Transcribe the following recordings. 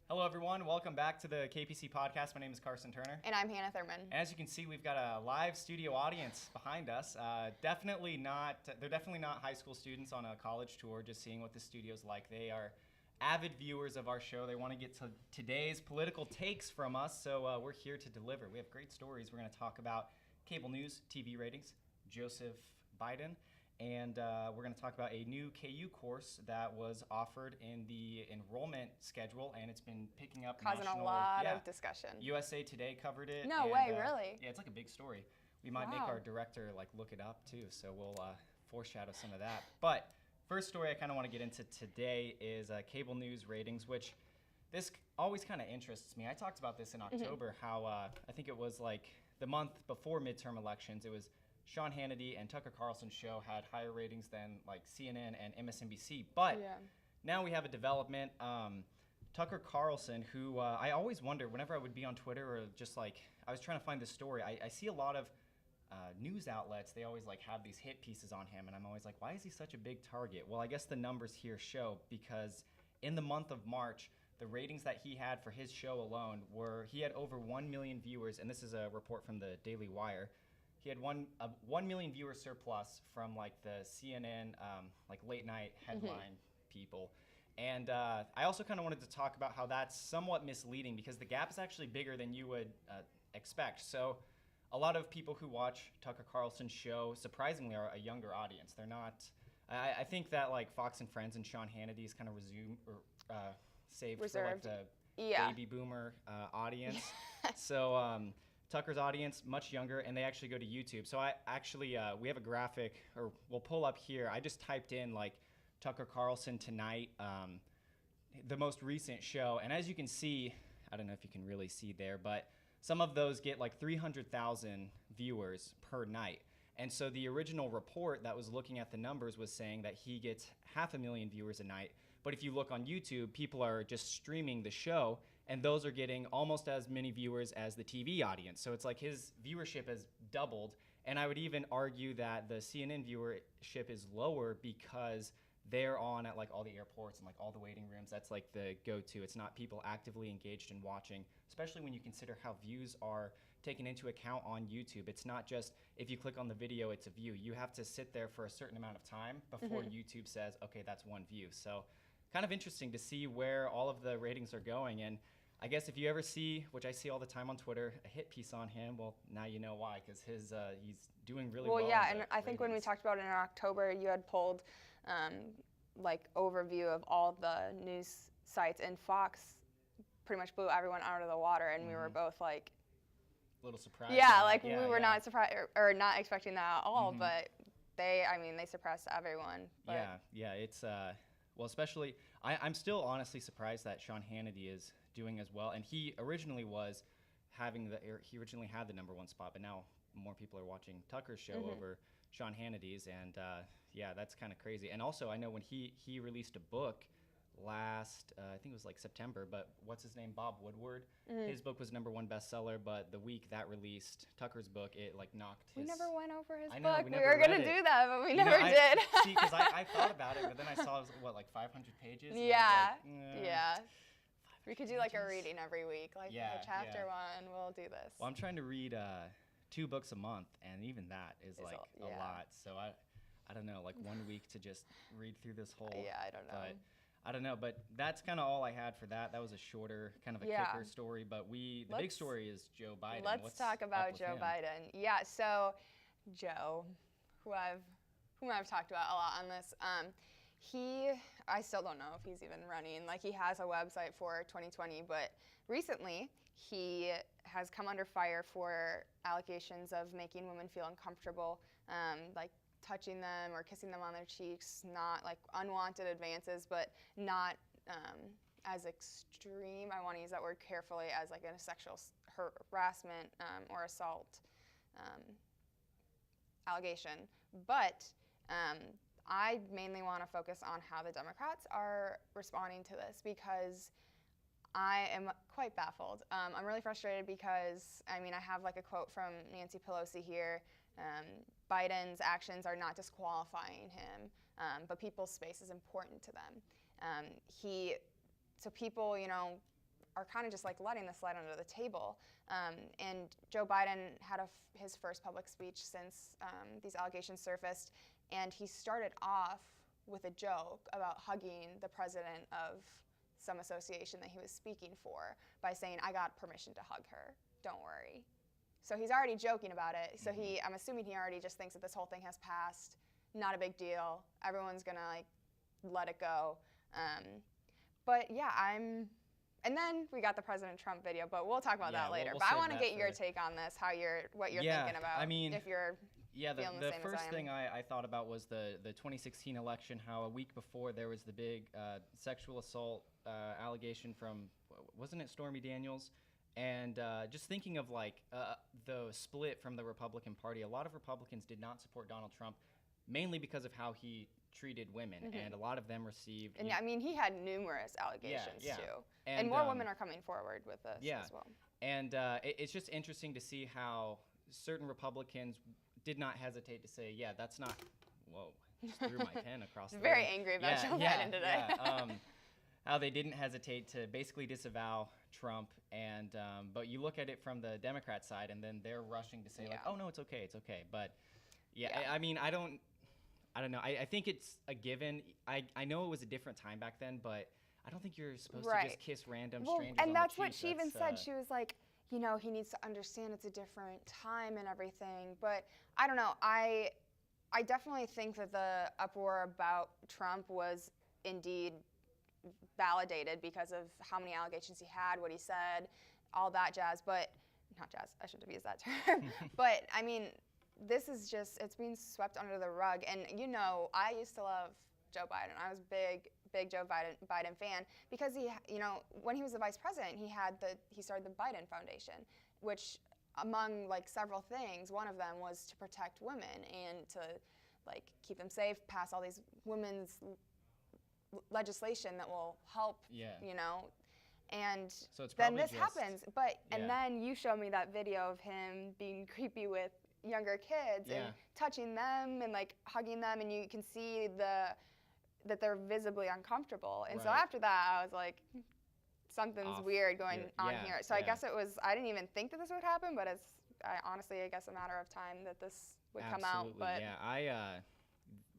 Hello, everyone. Welcome back to the KPC podcast. My name is Karsan Turner. And I'm Hannah Thurman. And as you can see, we've got a live studio audience behind us. They're definitely not high school students on a college tour, just seeing what the studio's like. They are avid viewers of our show. They want to get to today's political takes from us, so we're here to deliver. We have great stories. We're going to talk about cable news, TV ratings, Joseph Biden, and we're going to talk about a new KU course that was offered in the enrollment schedule, and it's been picking up Causing a lot of discussion. USA Today covered it. No way, really? Yeah, it's like a big story. We might make our director look it up too, so we'll foreshadow some of that. But first story I kind of want to get into today is cable news ratings, which this always kind of interests me. I talked about this in October, how I think it was like the month before midterm elections, it was Sean Hannity and Tucker Carlson's show had higher ratings than like CNN and MSNBC. But now we have a development. Tucker Carlson, who I always wonder whenever I would be on Twitter or just I was trying to find this story, I see a lot of news outlets, they always have these hit pieces on him, and I'm always like, why is he such a big target? Well, I guess the numbers here show, because in the month of March, the ratings that he had for his show alone he had over 1 million viewers, and this is a report from the Daily Wire. He had 1 million viewer surplus from the CNN late night headline people. And I also kind of wanted to talk about how that's somewhat misleading, because the gap is actually bigger than you would expect. So a lot of people who watch Tucker Carlson's show, surprisingly, are a younger audience. They're not. I think that Fox and Friends and Sean Hannity's kind of saved Reserved. for the baby boomer audience. So Tucker's audience, much younger, and they actually go to YouTube. So I actually, we have a graphic, or we'll pull up here. I just typed in Tucker Carlson tonight, the most recent show. And as you can see, I don't know if you can really see there, but some of those get 300,000 viewers per night. And so the original report that was looking at the numbers was saying that he gets 500,000 viewers a night. But if you look on YouTube, people are just streaming the show, and those are getting almost as many viewers as the TV audience. So it's his viewership has doubled. And I would even argue that the CNN viewership is lower because they're on at all the airports and all the waiting rooms. That's the go-to. It's not people actively engaged in watching, especially when you consider how views are taken into account on YouTube. It's not just if you click on the video, it's a view. You have to sit there for a certain amount of time before YouTube says, okay, that's one view. So kind of interesting to see where all of the ratings are going. And I guess if you ever see, which I see all the time on Twitter, a hit piece on him, well, now you know why, because he's doing really well. Well, yeah, and I think when we talked about it in October, you had pulled overview of all the news sites, and Fox pretty much blew everyone out of the water, and we were both a little surprised. Yeah, we were not surprised or not expecting that at all, but they surpassed everyone. But Yeah, it's well, especially I'm still honestly surprised that Sean Hannity is doing as well, and he originally had the number one spot, but now more people are watching Tucker's show over Sean Hannity's, and that's kind of crazy. And also, I know when he released a book last, I think it was September, but what's his name, Bob Woodward, his book was number one bestseller, but the week that released Tucker's book, it knocked his... We never went over his know, book. we We were going to do that, but we never did. See, because I thought about it, but then I saw it was 500 pages? Yeah, yeah. We could do a reading every week, chapter one, we'll do this. Well, I'm trying to read 2 books a month, and even that is a lot. So I don't know, 1 week to just read through this whole... Yeah, I don't know. But I don't know, but that's kind of all I had for that. That was a shorter, kind of a kicker story, but the big story is Joe Biden. Let's talk about Joe Biden. Yeah, so Joe, whom I've talked about a lot on this, I still don't know if he's even running. He has a website for 2020, but recently he has come under fire for allegations of making women feel uncomfortable, touching them or kissing them on their cheeks, not unwanted advances, but not as extreme, I want to use that word carefully, as in a sexual harassment or assault allegation. But I mainly want to focus on how the Democrats are responding to this, because I am quite baffled. I'm really frustrated because, I have a quote from Nancy Pelosi here. Biden's actions are not disqualifying him, but people's space is important to them. So people, are kind of just like letting this slide under the table. And Joe Biden had his first public speech since these allegations surfaced, and he started off with a joke about hugging the president of some association that he was speaking for by saying, "I got permission to hug her, don't worry." So he's already joking about it. So I'm assuming he already just thinks that this whole thing has passed, not a big deal, everyone's gonna like let it go. But yeah, and then we got the President Trump video, but we'll talk about that later. We'll but I want to get your take on this, what you're thinking about. I mean, if you're the first thing I thought about was the 2016 election, how a week before there was the big sexual assault allegation from, wasn't it Stormy Daniels? And just thinking of like the split from the Republican Party, a lot of Republicans did not support Donald Trump, mainly because of how he treated women, and a lot of them received. And I mean, he had numerous allegations too, and more women are coming forward with this as well. And it's just interesting to see how certain Republicans did not hesitate to say, "Yeah, that's not." Whoa! Just threw my pen across the room. Very angry about Joe Biden today. How they didn't hesitate to basically disavow Trump, and but you look at it from the Democrat side, and then they're rushing to say like, "Oh no, it's okay." But I mean, I don't know. I think it's a given. I know it was a different time back then, but I don't think you're supposed to just kiss random strangers on and that's the what cheek. she even said. She was like, he needs to understand it's a different time and everything. But I don't know. I definitely think that the uproar about Trump was indeed validated because of how many allegations he had, what he said, all that jazz. But not jazz. I shouldn't have used that term. But I mean, this is just, it's being swept under the rug. And I used to love Joe Biden. I was big Joe Biden fan because he, when he was the vice president, he started the Biden Foundation, which among like several things, one of them was to protect women and to like keep them safe, pass all these women's legislation that will help, and so it's then this happens. But and then you showed me that video of him being creepy with younger kids and touching them and like hugging them, and you can see that they're visibly uncomfortable. And so after that, I was like, something's weird going on here. So I guess I didn't even think that this would happen, but it's honestly, I guess, a matter of time that this would come out. But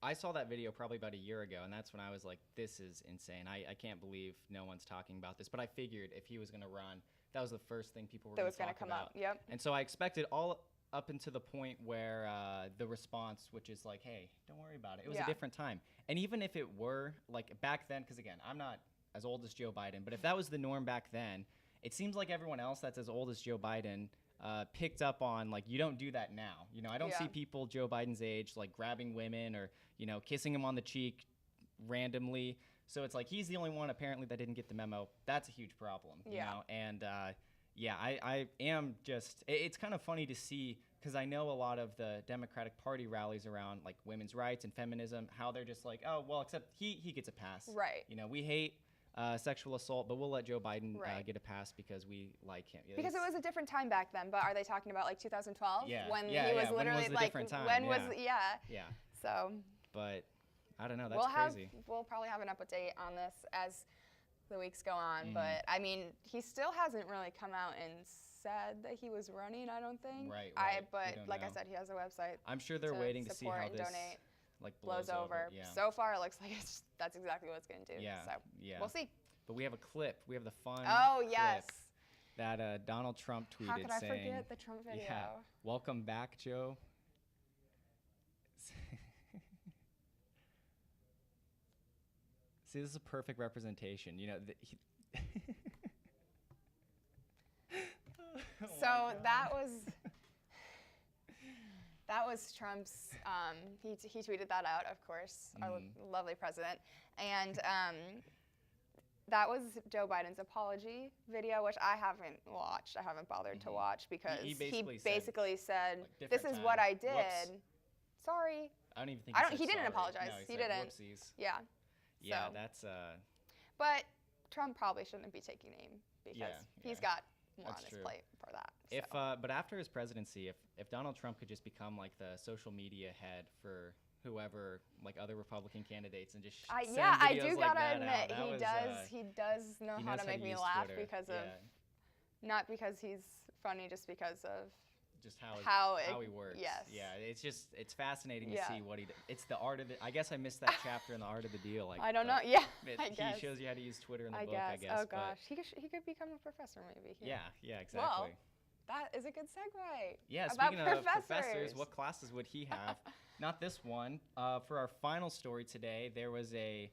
I saw that video probably about a year ago, and that's when I was like, this is insane. I can't believe no one's talking about this. But I figured if he was going to run, that was the first thing people were going to talk about. That was going to come up, And so I expected all up until the point where the response, which is like, hey, don't worry about it. It was a different time. And even if it were, like back then, because again, I'm not as old as Joe Biden, but if that was the norm back then, it seems like everyone else that's as old as Joe Biden picked up on, like, you don't do that now. I don't see people Joe Biden's age, like, grabbing women or, kissing them on the cheek randomly. So it's like he's the only one, apparently, that didn't get the memo. That's a huge problem, you know? And, I am just – it's kind of funny to see because I know a lot of the Democratic Party rallies around, like, women's rights and feminism, how they're just like, oh, well, except he gets a pass. Right. We hate – sexual assault, but we'll let Joe Biden get a pass because we like him. Because it was a different time back then, but are they talking about like 2012? Yeah. When he was literally like, when was, So. But I don't know, that's crazy. We'll probably have an update on this as the weeks go on, but I mean, he still hasn't really come out and said that he was running, I don't think. Right. But like I said, he has a website. I'm sure they're waiting to see how this blows over. Yeah. So far, it looks like that's exactly what it's going to do. Yeah. So we'll see. But we have a clip. We have the fun yes. clip that Donald Trump tweeted saying. How could I forget the Trump video? Yeah. Welcome back, Joe. See, this is a perfect representation. So that was Trump's, he tweeted that out, of course, our lovely president. And that was Joe Biden's apology video, which I haven't watched. I haven't bothered to watch because he basically said like, this is time. what I did. Whoops. Sorry. I don't even think he didn't sorry. apologize. No, he didn't. Whoopsies. Yeah. Yeah, so. that's... But Trump probably shouldn't be taking aim because he's got more on his plate for that. So. But after his presidency, if Donald Trump could just become like the social media head for whoever, like other Republican candidates, and just send yeah, I videos do like gotta that admit, out. he does know he how knows to make me use laugh Twitter. because of, not because he's funny, just because of just how he works. Yes. Yeah, it's fascinating to Yeah. see what he. It's the art of it. I guess I missed that chapter in the art of the deal. Like I don't know. Yeah, I he guess. shows you how to use Twitter in the book. guess. I guess. Oh gosh, he could become a professor maybe. Yeah, exactly. Well, that is a good segue. Yeah, about speaking of professors, what classes would he have? Not this one. For our final story today, there was a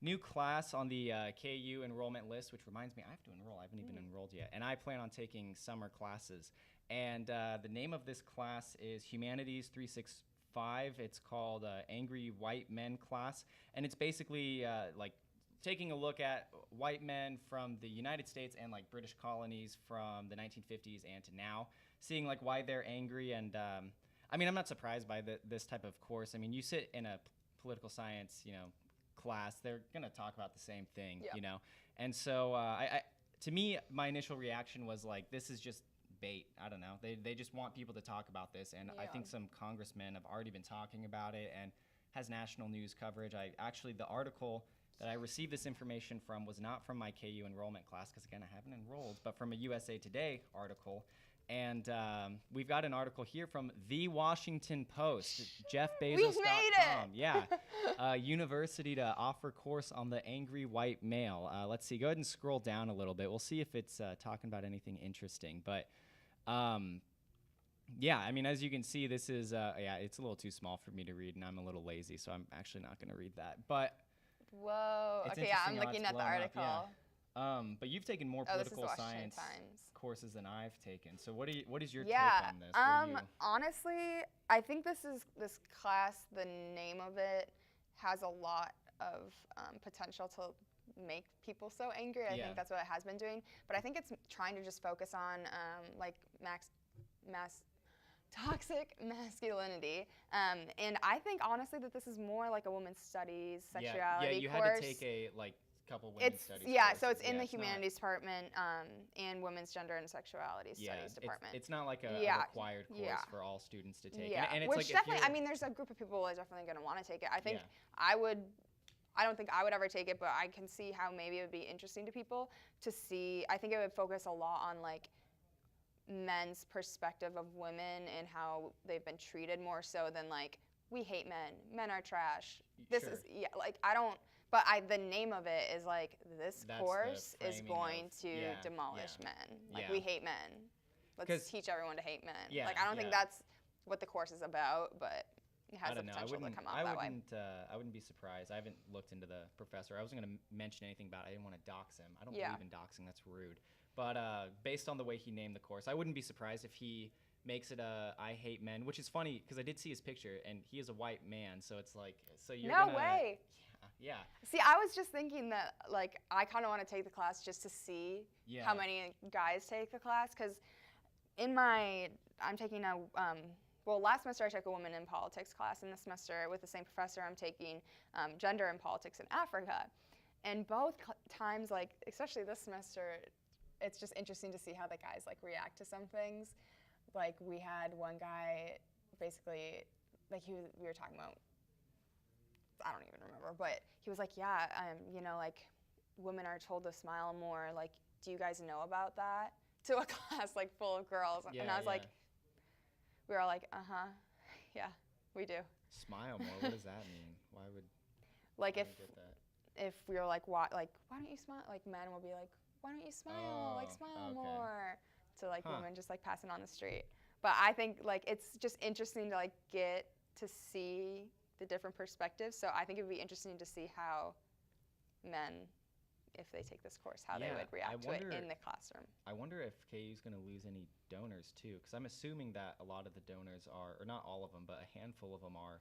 new class on the KU enrollment list, which reminds me, I have to enroll. I haven't even enrolled yet. And I plan on taking summer classes. And the name of this class is Humanities 365. It's called Angry White Men class. And it's basically like taking a look at white men from the United States and like British colonies from the 1950s and to now, seeing like why they're angry. And I mean, I'm not surprised by this type of course. I mean, you sit in a political science, class, they're going to talk about the same thing, And so to me, my initial reaction was like, this is just bait. I don't know. They just want people to talk about this. And I think some congressmen have already been talking about it and has national news coverage. The article that I received this information from was not from my KU enrollment class, because again, I haven't enrolled, but from a USA Today article. And we've got an article here from The Washington Post, JeffBezos.com. We made it! Yeah. University to offer course on the angry white male. Let's see. Go ahead and scroll down a little bit. We'll see if it's talking about anything interesting. But yeah, I mean, as you can see, this is, it's a little too small for me to read, and I'm a little lazy, so I'm actually not going to read that. But whoa. Okay, yeah, I'm looking at the article. But you've taken more political science courses than I've taken. So what is your take on this? Honestly, I think this class, the name of it, has a lot of potential to make people so angry. I think that's what it has been doing. But I think it's trying to just focus on like toxic masculinity. And I think honestly that this is more like a women's studies sexuality you course. Had to take a couple women's studies courses. So it's in the humanities department and women's gender and sexuality studies department. It's not like a required course for all students to take. Yeah, and it's which like definitely, I mean, there's a group of people who are definitely going to want to take it. I think I don't think I would ever take it, but I can see how maybe it would be interesting to people to see. I think it would focus a lot on like men's perspective of women and how they've been treated more so than like, we hate men are trash. This is, but the name of it is like, this course is going to demolish men. Like, we hate men. Let's teach everyone to hate men. Like, I don't think that's what the course is about, but it has the potential to come out that way. I wouldn't be surprised. I haven't looked into the professor. I wasn't going to mention anything about it. I didn't want to dox him. I don't believe in doxing. That's rude. But based on the way he named the course, I wouldn't be surprised if he makes it a I hate men, which is funny because I did see his picture and he is a white man, so it's like, so you're No way. Yeah. See, I was just thinking that like I kind of want to take the class just to see how many guys take the class, because I'm taking last semester I took a women in politics class, and this semester with the same professor I'm taking gender and politics in Africa. And both times, like especially this semester, it's just interesting to see how the guys like react to some things. Like we had one guy basically, like we were talking about, I don't even remember, but he was like, like women are told to smile more. Like, do you guys know about that? To a class like full of girls, and I was like, we were all like, yeah, we do. Smile more. What does that mean? Why would? Like if we were like, why don't you smile? Like men will be like, why don't you smile? Like smile more. To like women just like passing on the street. But I think like it's just interesting to like get to see the different perspectives. So I think it would be interesting to see how men, if they take this course, how they would react to it in the classroom. I wonder if KU's going to lose any donors too, because I'm assuming that a lot of the donors are, or not all of them, but a handful of them are,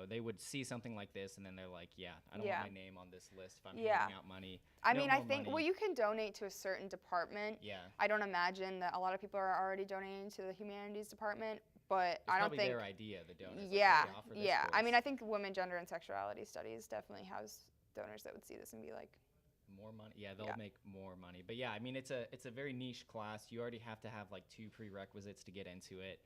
they would see something like this and then they're like, I don't want my name on this list if I'm handing out money. I mean, I think, you can donate to a certain department. Yeah. I don't imagine that a lot of people are already donating to the humanities department, but I don't think. It's probably their idea, the donors. Course. I mean, I think women, gender, and sexuality studies definitely has donors that would see this and be like, more money. Yeah, they'll make more money. But yeah, I mean, it's a very niche class. You already have to have like 2 prerequisites to get into it.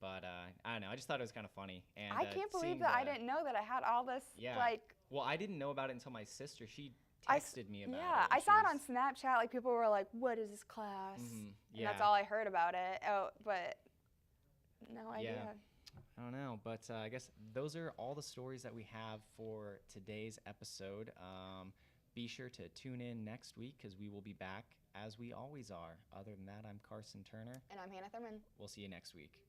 But I don't know. I just thought it was kind of funny. And I can't believe that I didn't know that I had all this. Yeah. Like. Well, I didn't know about it until my sister. She texted me about it. Yeah, I saw it on Snapchat. Like people were like, "What is this class?" Yeah. And that's all I heard about it. Oh, but no idea. Yeah. I don't know, but I guess those are all the stories that we have for today's episode. Be sure to tune in next week because we will be back as we always are. Other than that, I'm Karsan Turner. And I'm Hannah Thurman. We'll see you next week.